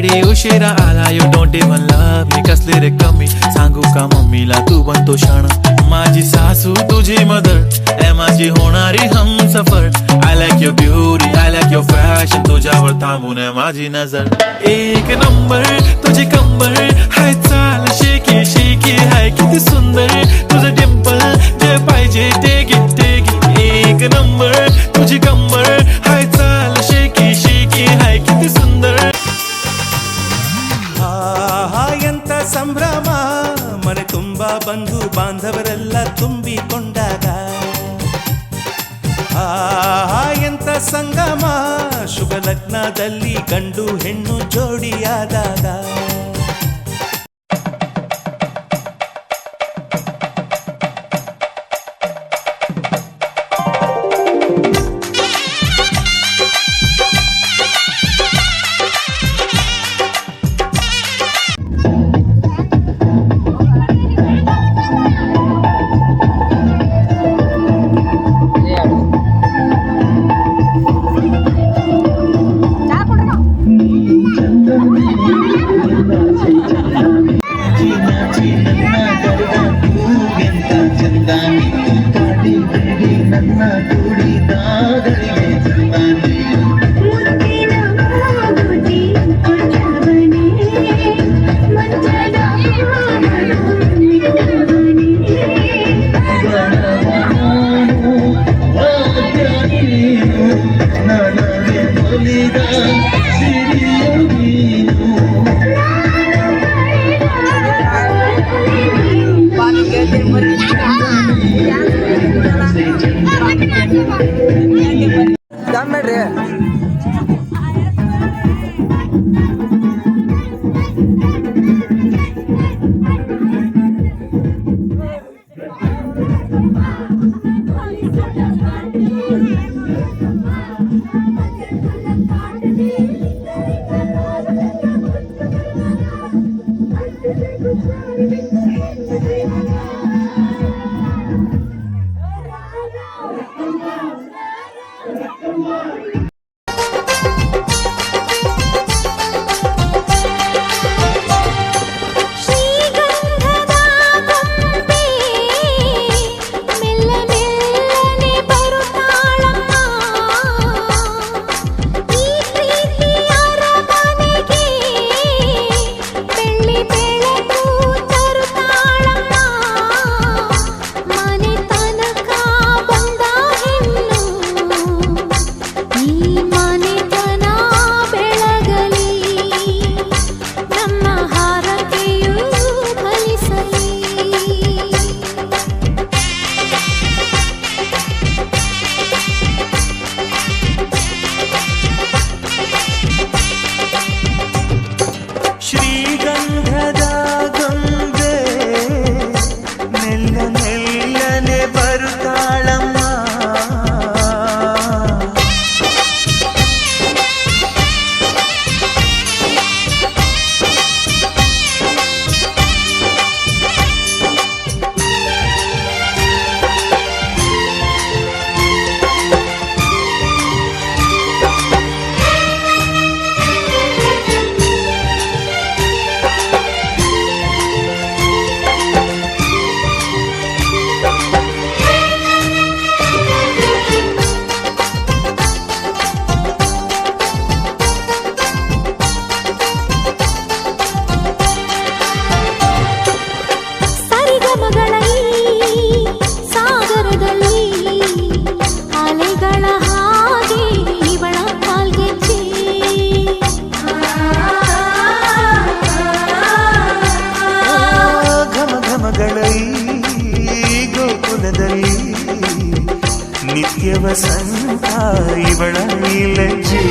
रात्री उशिरा आला you don't even love me कसले रे कमी सांगू का मम्मीला तू बनतो क्षण माझी सासू तुझी मदर ए माझी होणारी Humsafar I like your beauty I like your fashion तुझ्यावर थांबून आहे माझी नजर एक नंबर तुझी कंबर हाय चाल शेकी शेकी हाय किती सुंदर तुझं डिंपल जे पाहिजे टेक इट एक नंबर तुझी कंबर हाय चाल शेकी शेकी हाय किती सुंदर ಎಂತ ಸಂಭ್ರಮ ಮನೆ ತುಂಬ ಬಂಧು ಬಾಂಧವರೆಲ್ಲ ತುಂಬಿಕೊಂಡಾಗ ಎಂತ ಸಂಗಮ ಶುಭ ಲಗ್ನದಲ್ಲಿ ಗಂಡು ಹೆಣ್ಣು ಜೋಡಿಯಾದಾಗ ನಿತ್ಯ ವಸಂತ ಇವಳ ಲಜ್ಜೆ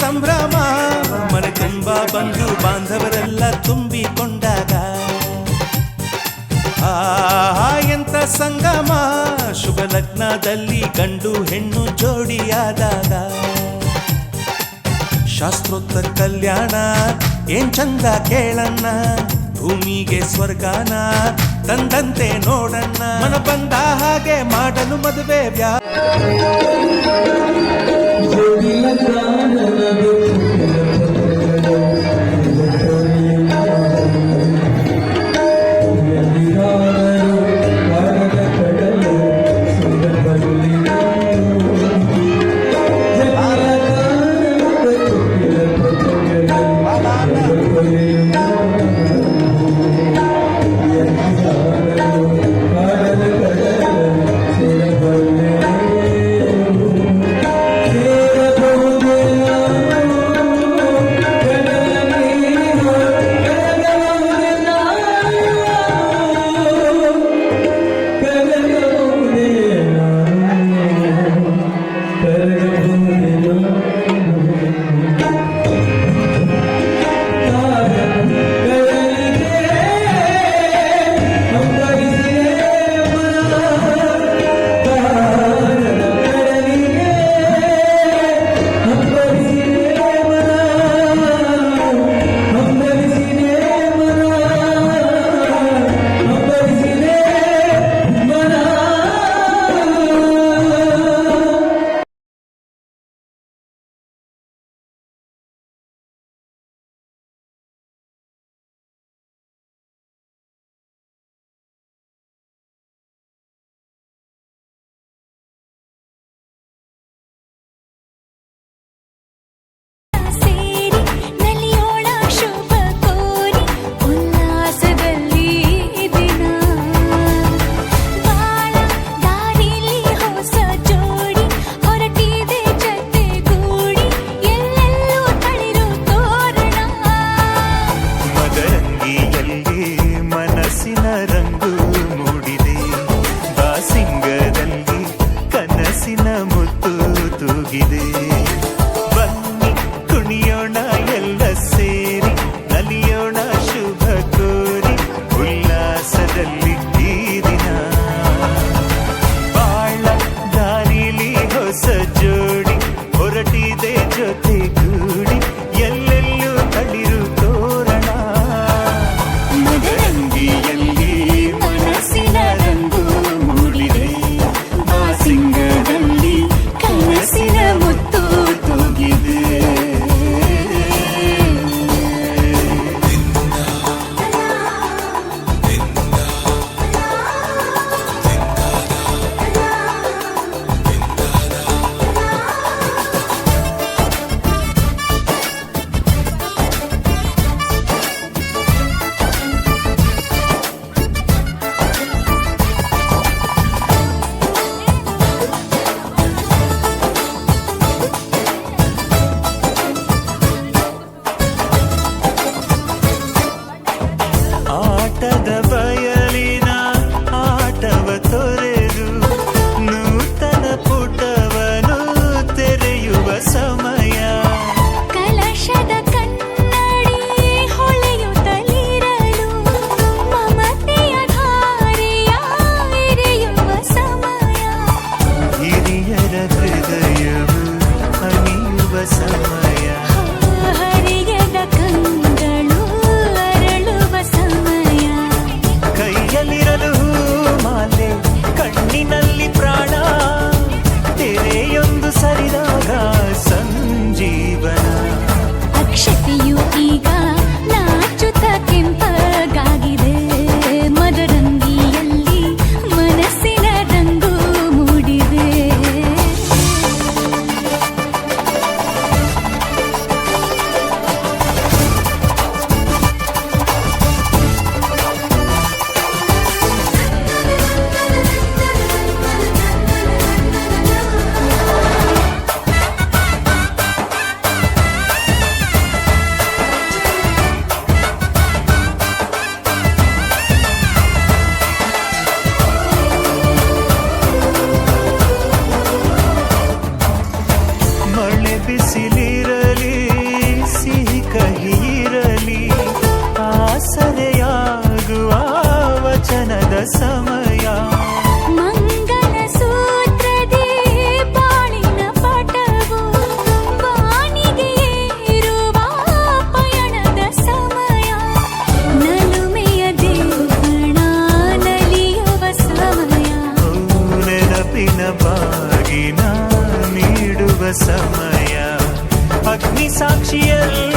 ಸಂಭ್ರಮ ಮನೆ ತುಂಬ ಬಂಧು ಬಾಂಧವರೆಲ್ಲ ತುಂಬಿಕೊಂಡಾಗ ಎಂತ ಸಂಗಮ ಶುಭ ಲಗ್ನದಲ್ಲಿ ಗಂಡು ಹೆಣ್ಣು ಜೋಡಿಯಾದಾಗ ಶಾಸ್ತ್ರೋತ್ತರ ಕಲ್ಯಾಣ ಏನ್ ಚಂದ ಕೇಳಣ್ಣ, ಭೂಮಿಗೆ ಸ್ವರ್ಗಾನ ತಂದಂತೆ ನೋಡಣ್ಣ, ಮನ ಬಂದ ಹಾಗೆ ಮಾಡಲು ಮದುವೆ ಸಮಯ ಮಂಗಲ ಸೂತ್ರದಿ ಬಾಳಿನ ಪಟವು ಬಾಣಿಗೆ ಸಮಯ ಅಗ್ನಿ ಸಾಕ್ಷಿಯಲ್ಲಿ